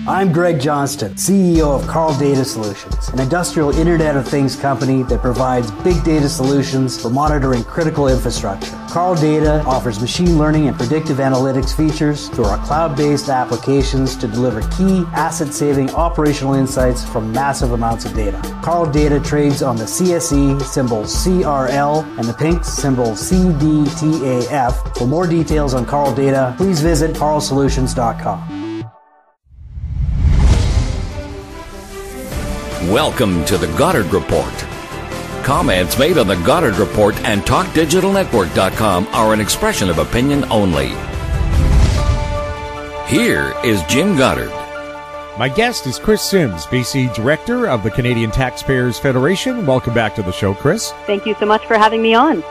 I'm Greg Johnston, CEO of Carl Data Solutions, an industrial Internet of Things company that provides big data solutions for monitoring critical infrastructure. Carl Data offers machine learning and predictive analytics features through our cloud-based applications to deliver key asset-saving operational insights from massive amounts of data. Carl Data trades on the CSE, symbol CRL, and the Pink, symbol CDTAF. For more details on Carl Data, please visit carlsolutions.com. Welcome to the Goddard Report. Comments made on the Goddard Report and TalkDigitalNetwork.com are an expression of opinion only. Here is Jim Goddard. My guest is Kris Sims, BC Director of the Canadian Taxpayers Federation. Welcome back to the show, Kris. Thank you so much for having me on.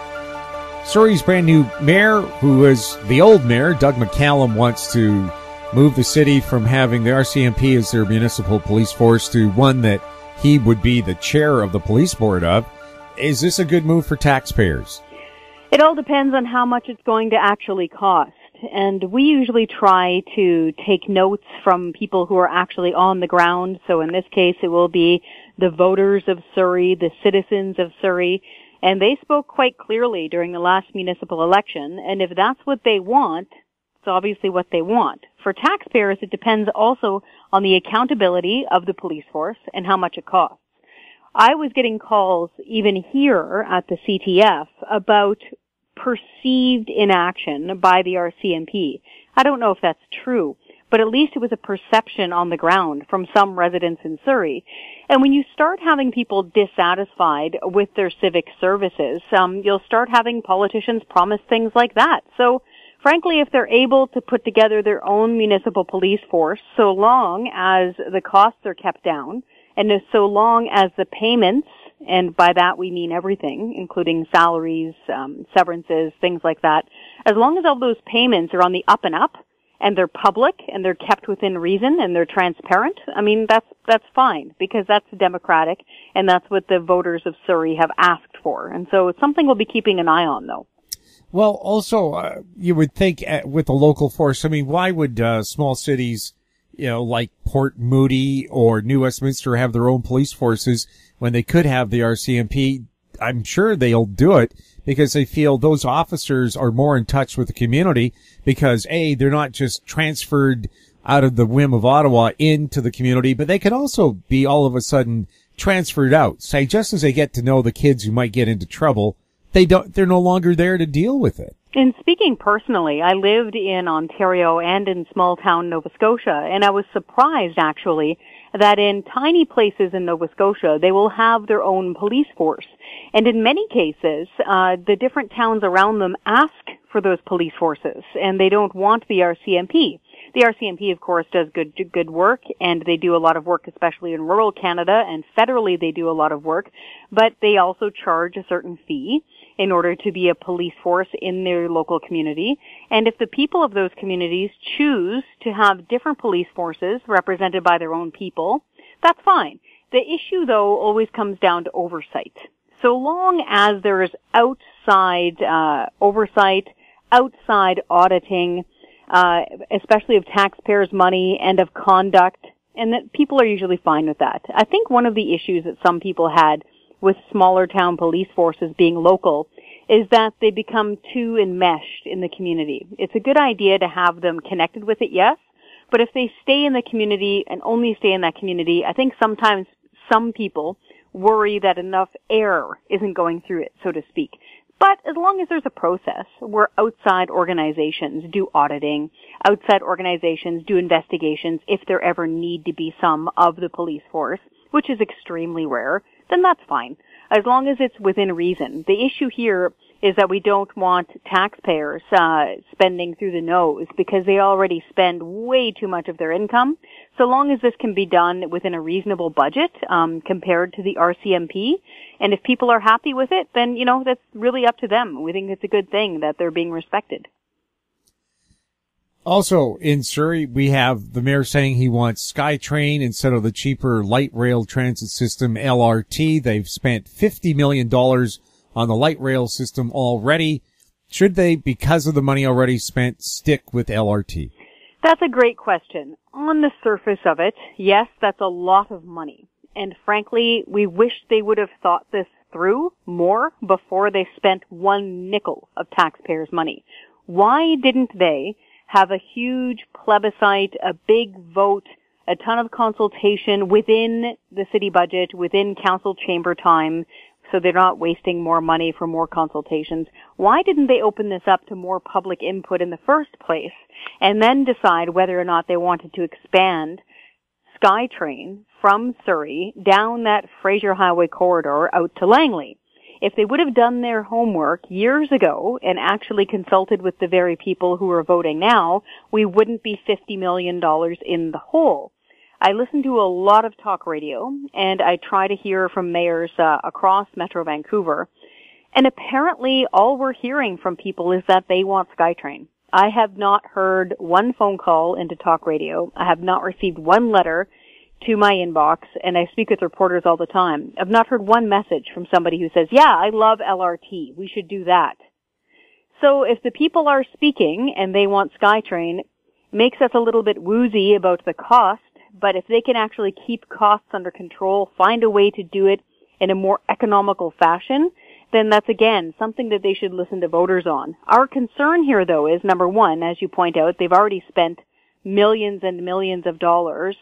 Surrey's brand new mayor, who is the old mayor, Doug McCallum, wants to move the city from having the RCMP as their municipal police force to one that he would be the chair of the police board of. Is this a good move for taxpayers? It all depends on how much it's going to actually cost. And we usually try to take notes from people who are actually on the ground. So in this case, it will be the voters of Surrey, the citizens of Surrey. And they spoke quite clearly during the last municipal election. And if that's what they want, it's obviously what they want. For taxpayers, it depends also on the accountability of the police force and how much it costs. I was getting calls even here at the CTF about perceived inaction by the RCMP. I don't know if that's true, but at least it was a perception on the ground from some residents in Surrey. And when you start having people dissatisfied with their civic services, you'll start having politicians promise things like that. So frankly, if they're able to put together their own municipal police force, so long as the costs are kept down, and so long as the payments, and by that we mean everything, including salaries, severances, things like that, as long as all those payments are on the up and up, and they're public, and they're kept within reason, and they're transparent, I mean, that's fine, because that's democratic, and that's what the voters of Surrey have asked for. And so it's something we'll be keeping an eye on, though. Well, also, you would think with the local force, I mean, why would small cities, like Port Moody or New Westminster have their own police forces when they could have the RCMP? I'm sure they'll do it because they feel those officers are more in touch with the community because, A, they're not just transferred out of the whim of Ottawa into the community, but they can also be all of a sudden transferred out. Say, just as they get to know the kids who might get into trouble, they're no longer there to deal with it. And speaking personally, I lived in Ontario and in small town Nova Scotia, and I was surprised actually that in tiny places in Nova Scotia, they will have their own police force. And in many cases, the different towns around them ask for those police forces, and they don't want the RCMP. The RCMP, of course, does good work, and they do a lot of work, especially in rural Canada, and federally they do a lot of work, but they also charge a certain fee in order to be a police force in their local community. And if the people of those communities choose to have different police forces represented by their own people, that's fine. The issue, though, always comes down to oversight. So long as there is outside oversight, outside auditing, especially of taxpayers' money and of conduct, and that people are usually fine with that. I think one of the issues that some people had with smaller town police forces being local is that they become too enmeshed in the community. It's a good idea to have them connected with it, yes, but if they stay in the community and only stay in that community, I think sometimes some people worry that enough air isn't going through it, so to speak. But as long as there's a process where outside organizations do auditing, outside organizations do investigations if there ever need to be some of the police force, which is extremely rare, then that's fine, as long as it's within reason. The issue here is that we don't want taxpayers spending through the nose because they already spend way too much of their income. So long as this can be done within a reasonable budget compared to the RCMP, and if people are happy with it, then, that's really up to them. We think it's a good thing that they're being respected. Also, in Surrey, we have the mayor saying he wants SkyTrain instead of the cheaper light rail transit system, LRT. They've spent $50 million on the light rail system already. Should they, because of the money already spent, stick with LRT? That's a great question. On the surface of it, yes, that's a lot of money. And frankly, we wish they would have thought this through more before they spent one nickel of taxpayers' money. Why didn't they have a huge plebiscite, a big vote, a ton of consultation within the city budget, within council chamber time, so they're not wasting more money for more consultations? Why didn't they open this up to more public input in the first place and then decide whether or not they wanted to expand SkyTrain from Surrey down that Fraser Highway corridor out to Langley? If they would have done their homework years ago and actually consulted with the very people who are voting now, we wouldn't be $50 million in the hole. I listen to a lot of talk radio, and I try to hear from mayors across Metro Vancouver. And apparently all we're hearing from people is that they want SkyTrain. I have not heard one phone call into talk radio. I have not received one letter to my inbox, and I speak with reporters all the time. I've not heard one message from somebody who says, yeah, I love LRT. We should do that. So if the people are speaking and they want SkyTrain, it makes us a little bit woozy about the cost. But if they can actually keep costs under control, find a way to do it in a more economical fashion, then that's, again, something that they should listen to voters on. Our concern here, though, is, number one, as you point out, they've already spent millions and millions of dollars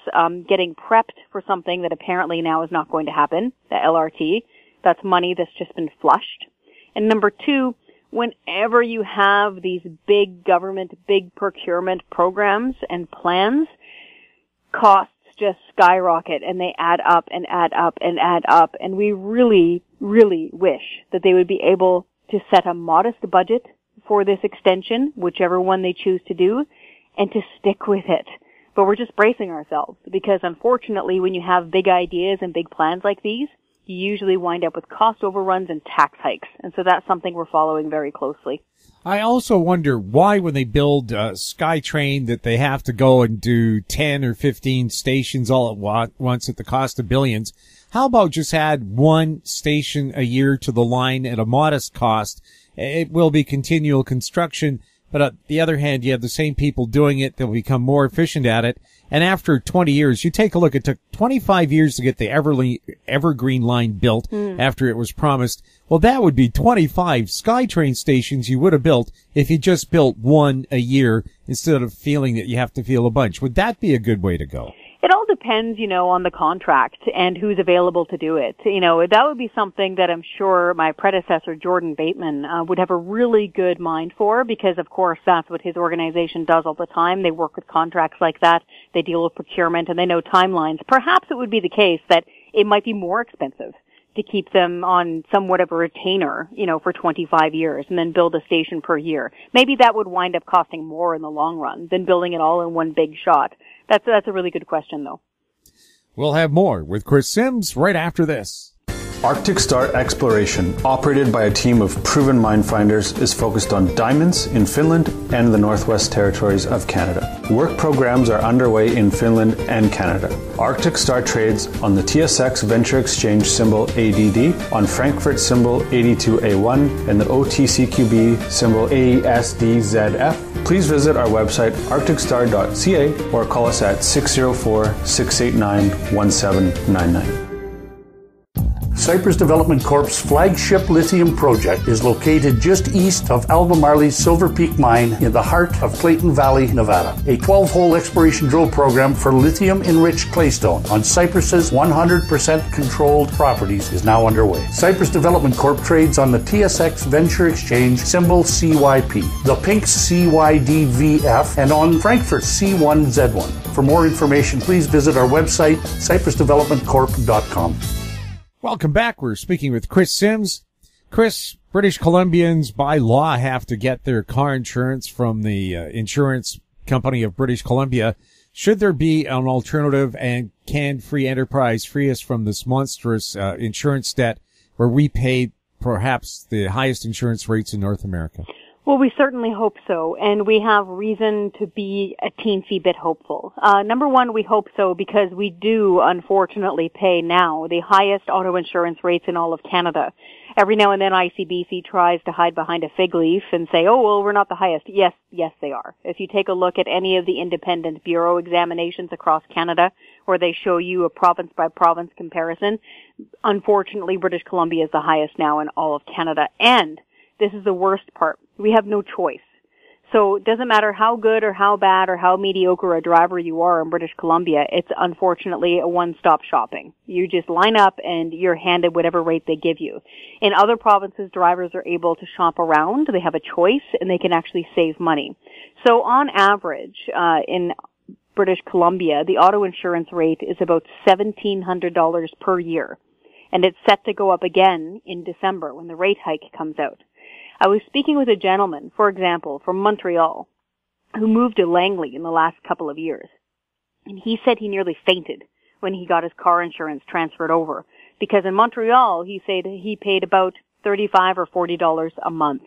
getting prepped for something that apparently now is not going to happen, the LRT. That's money that's just been flushed. And number two, whenever you have these big government, big procurement programs and plans, costs just skyrocket and they add up and add up and add up. And we really, really wish that they would be able to set a modest budget for this extension, whichever one they choose to do, and to stick with it. But we're just bracing ourselves because unfortunately when you have big ideas and big plans like these, you usually wind up with cost overruns and tax hikes. And so that's something we're following very closely. I also wonder why when they build SkyTrain that they have to go and do 10 or 15 stations all at once at the cost of billions. How about just add one station a year to the line at a modest cost? It will be continual construction, but on the other hand, you have the same people doing it. They'll become more efficient at it. And after 20 years, you take a look, it took 25 years to get the Evergreen line built after it was promised. Well, that would be 25 SkyTrain stations you would have built if you just built one a year instead of feeling that you have to fill a bunch. Would that be a good way to go? It all depends, on the contract and who's available to do it. That would be something that I'm sure my predecessor, Jordan Bateman, would have a really good mind for because, of course, that's what his organization does all the time. They work with contracts like that. They deal with procurement and they know timelines. Perhaps it would be the case that it might be more expensive to keep them on somewhat of a retainer, for 25 years and then build a station per year. Maybe that would wind up costing more in the long run than building it all in one big shot. That's a really good question, though. We'll have more with Kris Sims right after this. Arctic Star Exploration, operated by a team of proven mine finders, is focused on diamonds in Finland and the Northwest Territories of Canada. Work programs are underway in Finland and Canada. Arctic Star trades on the TSX Venture Exchange symbol ADD, on Frankfurt symbol 82A1, and the OTCQB symbol ASDZF. Please visit our website arcticstar.ca or call us at 604-689-1799. Cypress Development Corp's flagship lithium project is located just east of Albemarle's Silver Peak mine in the heart of Clayton Valley, Nevada. A 12-hole exploration drill program for lithium-enriched claystone on Cypress's 100% controlled properties is now underway. Cypress Development Corp trades on the TSX Venture Exchange symbol CYP, the pink CYDVF, and on Frankfurt C1Z1. For more information, please visit our website, cypressdevelopmentcorp.com. Welcome back. We're speaking with Kris Sims. Kris, British Columbians by law have to get their car insurance from the insurance company of British Columbia. Should there be an alternative, and can Free Enterprise free us from this monstrous insurance debt where we pay perhaps the highest insurance rates in North America? Well, we certainly hope so, and we have reason to be a teensy bit hopeful. Number one, we hope so because we do, unfortunately, pay now the highest auto insurance rates in all of Canada. Every now and then ICBC tries to hide behind a fig leaf and say, oh, well, we're not the highest. Yes, they are. If you take a look at any of the independent bureau examinations across Canada, where they show you a province-by-province comparison, unfortunately, British Columbia is the highest now in all of Canada. And this is the worst part. We have no choice. So it doesn't matter how good or how bad or how mediocre a driver you are in British Columbia, it's unfortunately a one-stop shopping. You just line up and you're handed whatever rate they give you. In other provinces, drivers are able to shop around. They have a choice and they can actually save money. So on average, in British Columbia, the auto insurance rate is about $1,700 per year. And it's set to go up again in December when the rate hike comes out. I was speaking with a gentleman, for example, from Montreal, who moved to Langley in the last couple of years. And he said he nearly fainted when he got his car insurance transferred over. Because in Montreal, he said he paid about $35 or $40 a month.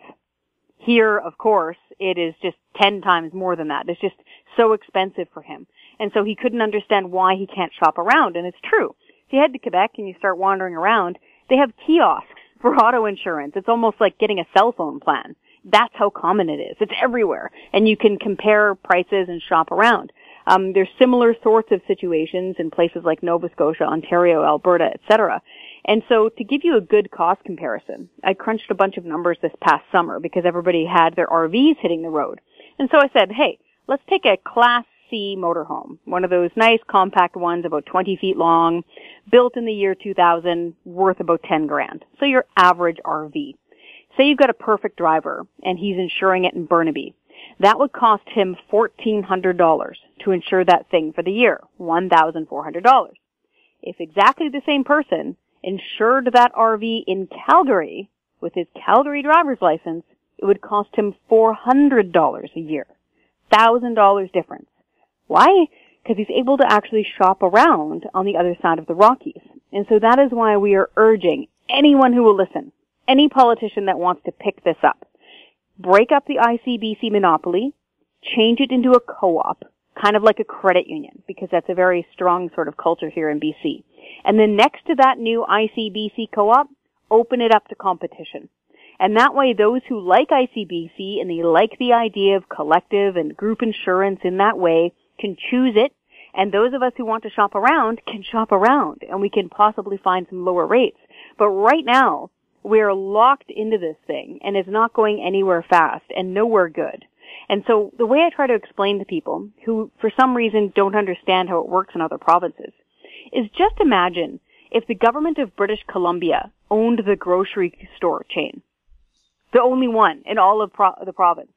Here, of course, it is just 10 times more than that. It's just so expensive for him. And so he couldn't understand why he can't shop around. And it's true. If you head to Quebec and you start wandering around, they have kiosks for auto insurance. It's almost like getting a cell phone plan. That's how common it is. It's everywhere. And you can compare prices and shop around. There's similar sorts of situations in places like Nova Scotia, Ontario, Alberta, etc. And so to give you a good cost comparison, I crunched a bunch of numbers this past summer because everybody had their RVs hitting the road. And so I said, hey, let's take a Class C motorhome, one of those nice compact ones about 20 feet long, built in the year 2000, worth about 10 grand. So your average RV. Say you've got a perfect driver and he's insuring it in Burnaby. That would cost him $1,400 to insure that thing for the year, $1,400. If exactly the same person insured that RV in Calgary with his Calgary driver's license, it would cost him $400 a year. $1,000 difference. Why? Because he's able to actually shop around on the other side of the Rockies. And so that is why we are urging anyone who will listen, any politician that wants to pick this up, break up the ICBC monopoly, change it into a co-op, kind of like a credit union, because that's a very strong sort of culture here in BC. And then next to that new ICBC co-op, open it up to competition. And that way those who like ICBC and they like the idea of collective and group insurance in that way can choose it, and those of us who want to shop around can shop around, and we can possibly find some lower rates. But right now, we're locked into this thing, and it's not going anywhere fast and nowhere good. And so the way I try to explain to people who, for some reason, don't understand how it works in other provinces is just imagine if the government of British Columbia owned the grocery store chain, the only one in all of the province.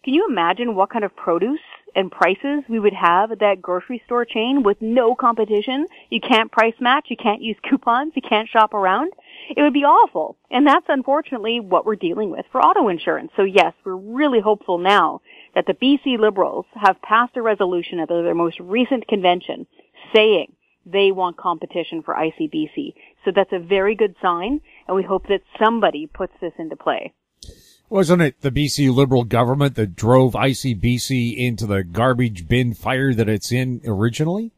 Can you imagine what kind of produce and prices we would have at that grocery store chain with no competition? You can't price match, you can't use coupons, you can't shop around. It would be awful. And that's unfortunately what we're dealing with for auto insurance. So yes, we're really hopeful now that the BC Liberals have passed a resolution at their most recent convention saying they want competition for ICBC. So that's a very good sign, and we hope that somebody puts this into play. Wasn't it the BC Liberal government that drove ICBC into the garbage bin fire that it's in originally?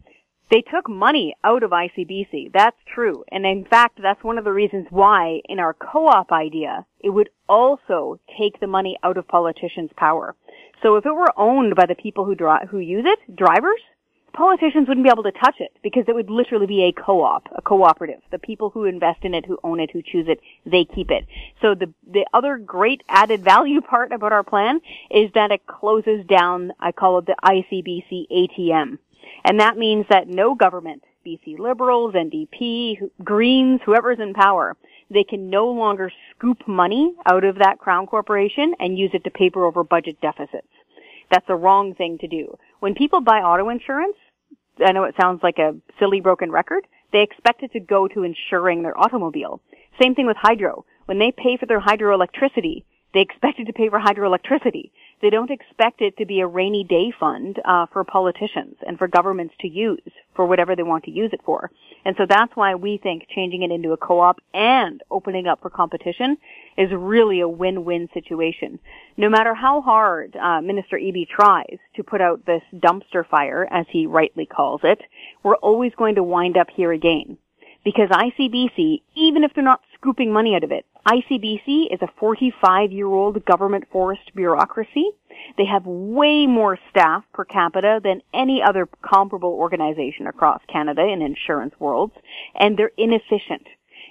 They took money out of ICBC. That's true. And in fact, that's one of the reasons why in our co-op idea, it would also take the money out of politicians' power. So if it were owned by the people who use it, drivers, politicians wouldn't be able to touch it because it would literally be a co-op, a cooperative. The people who invest in it, who own it, who choose it, they keep it. So the other great added value part about our plan is that it closes down, I call it the ICBC ATM. And that means that no government, BC Liberals, NDP, Greens, whoever's in power, they can no longer scoop money out of that Crown Corporation and use it to paper over budget deficits. That's the wrong thing to do. When people buy auto insurance, I know it sounds like a silly broken record, they expect it to go to insuring their automobile. Same thing with hydro. When they pay for their hydroelectricity, they expect it to pay for hydroelectricity. They don't expect it to be a rainy day fund for politicians and for governments to use for whatever they want to use it for. And so that's why we think changing it into a co-op and opening up for competition is really a win-win situation. No matter how hard Minister Eby tries to put out this dumpster fire, as he rightly calls it, we're always going to wind up here again. Because ICBC, even if they're not scooping money out of it, ICBC is a 45-year-old government forced bureaucracy. They have way more staff per capita than any other comparable organization across Canada in insurance worlds, and they're inefficient.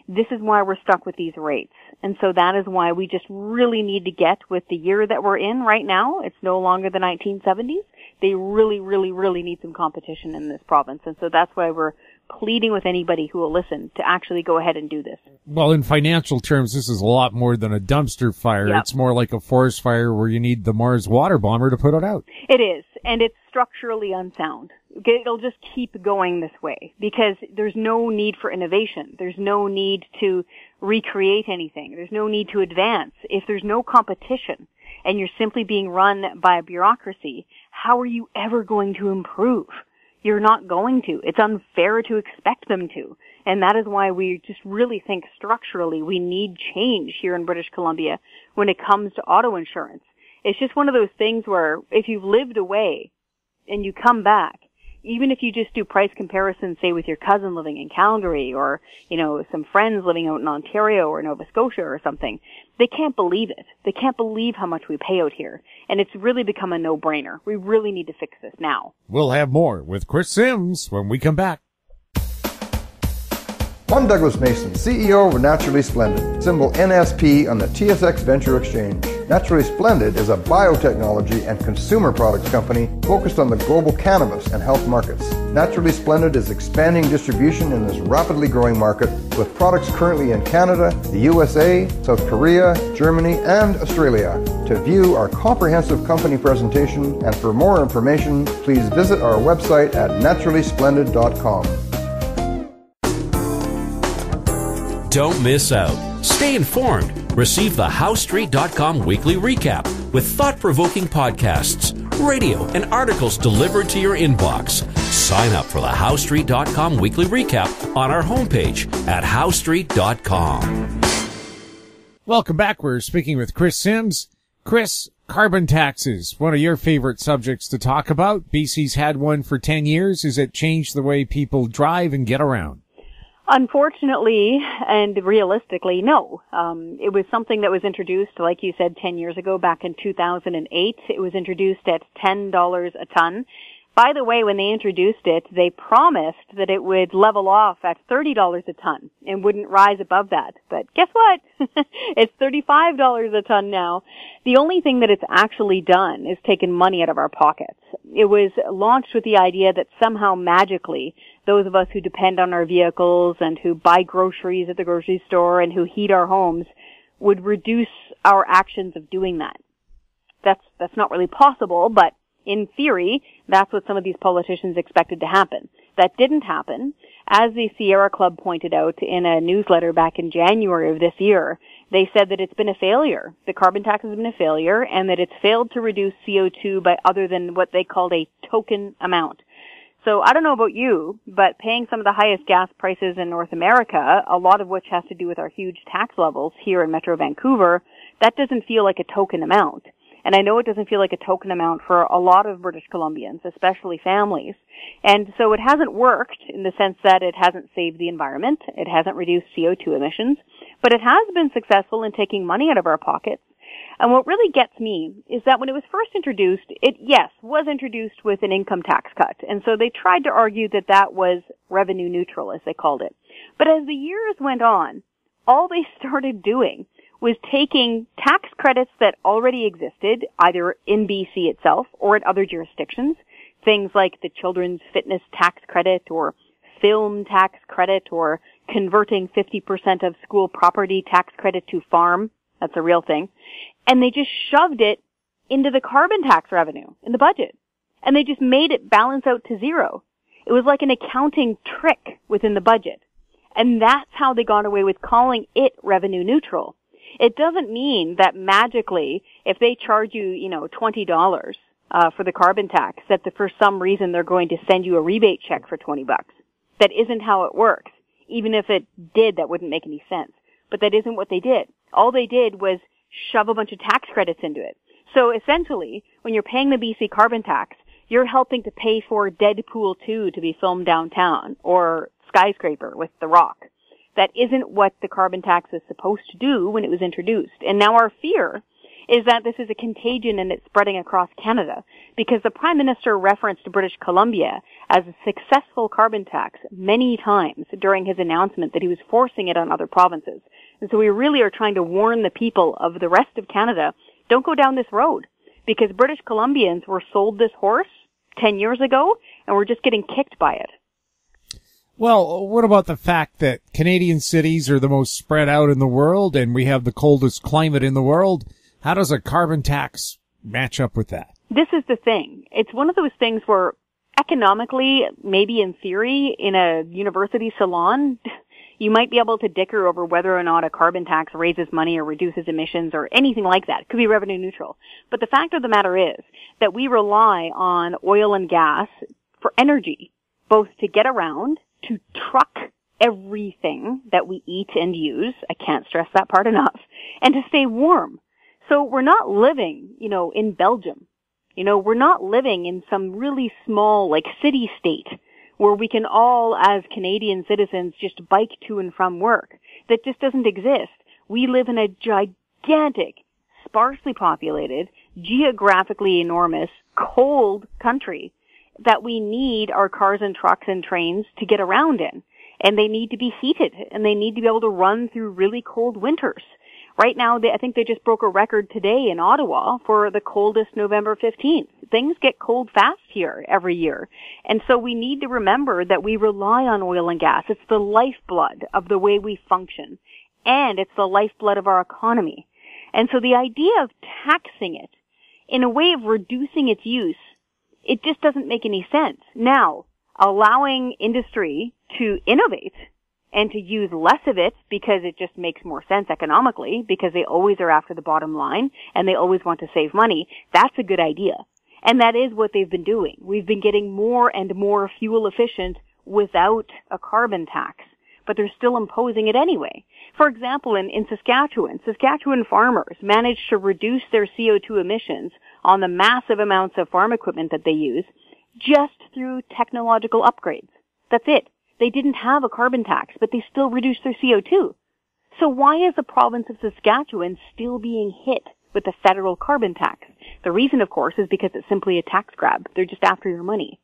This is why we're stuck with these rates. And so that is why we just really need to get with the year that we're in right now. It's no longer the 1970s. They really, really, really need some competition in this province. And so that's why we're pleading with anybody who will listen to actually go ahead and do this. Well, in financial terms, this is a lot more than a dumpster fire. Yep. It's more like a forest fire where you need the Mars water bomber to put it out. It is, and it's structurally unsound. It'll just keep going this way because there's no need for innovation. There's no need to recreate anything. There's no need to advance. If there's no competition and you're simply being run by a bureaucracy, how are you ever going to improve? You're not going to. It's unfair to expect them to. And that is why we just really think structurally we need change here in British Columbia when it comes to auto insurance. It's just one of those things where if you've lived away and you come back, even if you just do price comparison, say with your cousin living in Calgary or, some friends living out in Ontario or Nova Scotia or something, they can't believe it. They can't believe how much we pay out here. And it's really become a no-brainer. We really need to fix this now. We'll have more with Kris Sims when we come back. I'm Douglas Mason, CEO of Naturally Splendid, symbol NSP on the TSX Venture Exchange. Naturally Splendid is a biotechnology and consumer products company focused on the global cannabis and health markets. Naturally Splendid is expanding distribution in this rapidly growing market with products currently in Canada, the USA, South Korea, Germany, and Australia. To view our comprehensive company presentation and for more information, please visit our website at naturallysplendid.com. Don't miss out. Stay informed. Receive the HowStreet.com weekly recap with thought-provoking podcasts, radio, and articles delivered to your inbox. Sign up for the HowStreet.com weekly recap on our homepage at HowStreet.com. Welcome back. We're speaking with Kris Sims. Kris, carbon taxes, one of your favorite subjects to talk about. BC's had one for 10 years. Has it changed the way people drive and get around? Unfortunately and realistically, no. It was something that was introduced, like you said, 10 years ago, back in 2008. It was introduced at $10 a ton. By the way, when they introduced it, they promised that it would level off at $30 a ton and wouldn't rise above that. But guess what? It's $35 a ton now. The only thing that it's actually done is taken money out of our pockets. It was launched with the idea that somehow magically those of us who depend on our vehicles and who buy groceries at the grocery store and who heat our homes would reduce our actions of doing that. That's not really possible, but in theory, that's what some of these politicians expected to happen. That didn't happen. As the Sierra Club pointed out in a newsletter back in January of this year, they said that it's been a failure. The carbon tax has been a failure and that it's failed to reduce CO2 by other than what they called a token amount. So I don't know about you, but paying some of the highest gas prices in North America, a lot of which has to do with our huge tax levels here in Metro Vancouver, that doesn't feel like a token amount. And I know it doesn't feel like a token amount for a lot of British Columbians, especially families. And so it hasn't worked in the sense that it hasn't saved the environment, it hasn't reduced CO2 emissions, but it has been successful in taking money out of our pockets. And what really gets me is that when it was first introduced, it, yes, was introduced with an income tax cut. And so they tried to argue that that was revenue neutral, as they called it. But as the years went on, all they started doing was taking tax credits that already existed, either in BC itself or in other jurisdictions, things like the children's fitness tax credit or film tax credit or converting 50% of school property tax credit to farm. That's a real thing. And they just shoved it into the carbon tax revenue in the budget. And they just made it balance out to zero. It was like an accounting trick within the budget. And that's how they got away with calling it revenue neutral. It doesn't mean that magically, if they charge you, $20 for the carbon tax, that for some reason they're going to send you a rebate check for $20. That isn't how it works. Even if it did, that wouldn't make any sense. But that isn't what they did. All they did was shove a bunch of tax credits into it. So essentially, when you're paying the BC carbon tax, you're helping to pay for Deadpool 2 to be filmed downtown, or Skyscraper with The Rock. That isn't what the carbon tax was supposed to do when it was introduced. And now our fear is that this is a contagion and it's spreading across Canada, because the Prime Minister referenced British Columbia as a successful carbon tax many times during his announcement that he was forcing it on other provinces. And so we really are trying to warn the people of the rest of Canada, don't go down this road, because British Columbians were sold this horse 10 years ago and we're just getting kicked by it. Well, what about the fact that Canadian cities are the most spread out in the world and we have the coldest climate in the world? How does a carbon tax match up with that? This is the thing. It's one of those things where economically, maybe in theory, in a university salon, you might be able to dicker over whether or not a carbon tax raises money or reduces emissions or anything like that. It could be revenue neutral. But the fact of the matter is that we rely on oil and gas for energy, both to get around, to truck everything that we eat and use. I can't stress that part enough. And to stay warm. So we're not living, in Belgium. We're not living in some really small, city state where we can all, as Canadian citizens, just bike to and from work. That just doesn't exist. We live in a gigantic, sparsely populated, geographically enormous, cold country that we need our cars and trucks and trains to get around in. And they need to be heated, and they need to be able to run through really cold winters. Right now, I think they just broke a record today in Ottawa for the coldest November 15th. Things get cold fast here every year. And so we need to remember that we rely on oil and gas. It's the lifeblood of the way we function. And it's the lifeblood of our economy. And so the idea of taxing it in a way of reducing its use, it just doesn't make any sense. Now, allowing industry to innovate and to use less of it because it just makes more sense economically, because they always are after the bottom line and they always want to save money, that's a good idea. And that is what they've been doing. We've been getting more and more fuel efficient without a carbon tax, but they're still imposing it anyway. For example, in Saskatchewan farmers managed to reduce their CO2 emissions on the massive amounts of farm equipment that they use just through technological upgrades. That's it. They didn't have a carbon tax, but they still reduced their CO2. So why is the province of Saskatchewan still being hit with the federal carbon tax? The reason, of course, is because it's simply a tax grab. They're just after your money.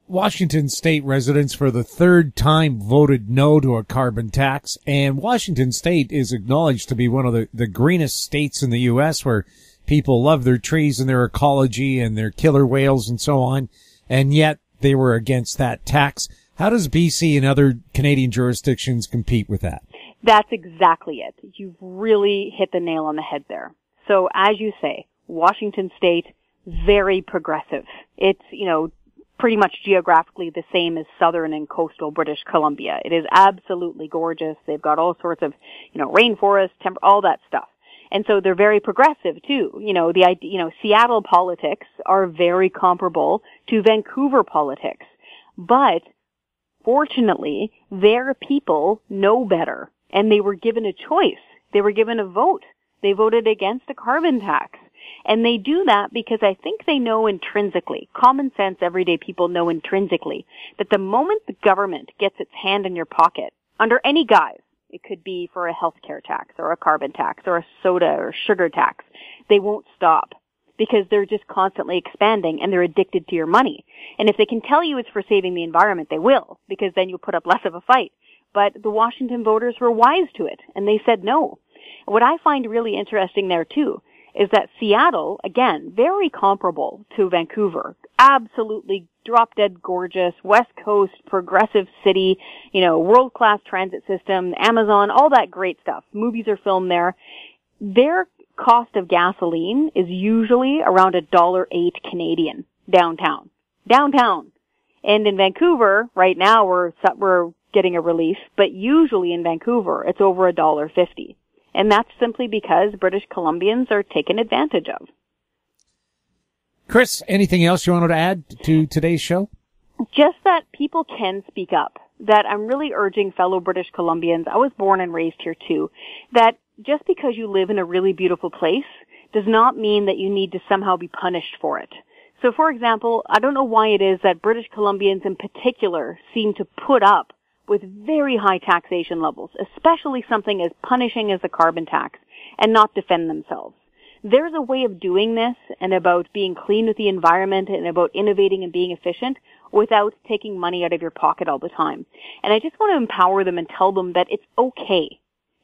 Washington state residents for the third time voted no to a carbon tax, and Washington state is acknowledged to be one of the greenest states in the U.S., where people love their trees and their ecology and their killer whales and so on, and yet they were against that tax. How does BC and other Canadian jurisdictions compete with that? That's exactly it. You've really hit the nail on the head there. So as you say, Washington state, very progressive. It's, pretty much geographically the same as southern and coastal British Columbia. It is absolutely gorgeous. They've got all sorts of, rainforest, all that stuff. And so they're very progressive too. Seattle politics are very comparable to Vancouver politics. But fortunately, their people know better, and they were given a choice. They were given a vote. They voted against a carbon tax. And they do that because I think they know intrinsically, common sense, everyday people know intrinsically, that the moment the government gets its hand in your pocket, under any guise, it could be for a healthcare tax or a carbon tax or a soda or sugar tax, they won't stop, because they're just constantly expanding and they're addicted to your money. And if they can tell you it's for saving the environment, they will, because then you'll put up less of a fight. But the Washington voters were wise to it, and they said no. What I find really interesting there too is that Seattle, again, very comparable to Vancouver, absolutely drop-dead gorgeous, West Coast, progressive city, world-class transit system, Amazon, all that great stuff. Movies are filmed there. Their cost of gasoline is usually around $1.08 Canadian downtown. And in Vancouver, right now we're getting a relief, but usually in Vancouver it's over $1.50. And that's simply because British Columbians are taken advantage of. Kris, anything else you wanted to add to today's show? Just that people can speak up. That I'm really urging fellow British Columbians, I was born and raised here too, that just because you live in a really beautiful place does not mean that you need to somehow be punished for it. So for example, I don't know why it is that British Columbians in particular seem to put up with very high taxation levels, especially something as punishing as the carbon tax, and not defend themselves. There's a way of doing this and about being clean with the environment and about innovating and being efficient without taking money out of your pocket all the time. And I just want to empower them and tell them that it's okay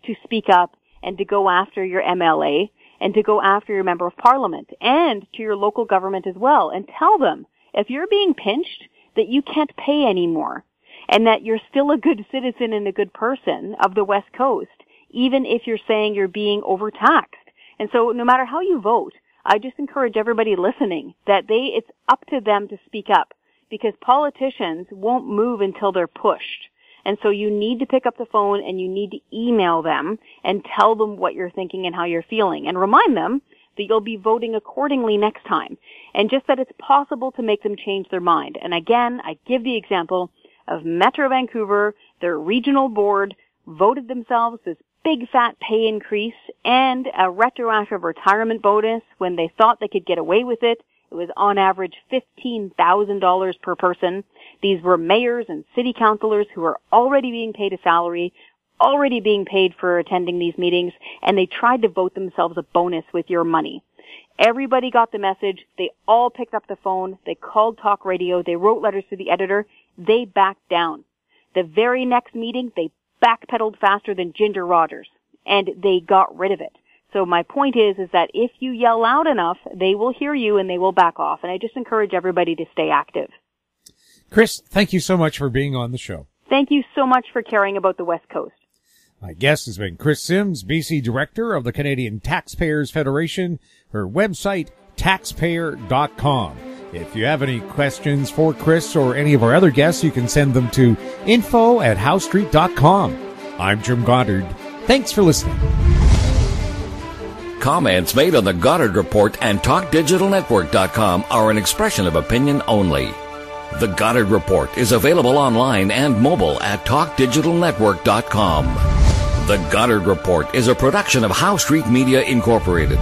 to speak up and to go after your MLA and to go after your member of parliament and to your local government as well, and tell them if you're being pinched that you can't pay anymore and that you're still a good citizen and a good person of the West Coast, even if you're saying you're being overtaxed. And so no matter how you vote, I just encourage everybody listening that it's up to them to speak up, because politicians won't move until they're pushed. And so you need to pick up the phone and you need to email them and tell them what you're thinking and how you're feeling, and remind them that you'll be voting accordingly next time, and just that it's possible to make them change their mind. And again, I give the example of Metro Vancouver. Their regional board voted themselves this big fat pay increase and a retroactive retirement bonus when they thought they could get away with it. It was on average $15,000 per person. These were mayors and city councilors who were already being paid a salary, already being paid for attending these meetings, and they tried to vote themselves a bonus with your money. Everybody got the message. They all picked up the phone. They called talk radio. They wrote letters to the editor. They backed down. The very next meeting, they backpedaled faster than Ginger Rogers, and they got rid of it. So my point is that if you yell loud enough, they will hear you and they will back off. And I just encourage everybody to stay active. Kris, thank you so much for being on the show. Thank you so much for caring about the West Coast. My guest has been Kris Sims, BC Director of the Canadian Taxpayers Federation. Her website, taxpayer.com. If you have any questions for Kris or any of our other guests, you can send them to info@howstreet.com. I'm Jim Goddard. Thanks for listening. Comments made on the Goddard Report and TalkDigitalNetwork.com are an expression of opinion only. The Goddard Report is available online and mobile at TalkDigitalNetwork.com. The Goddard Report is a production of How Street Media Incorporated.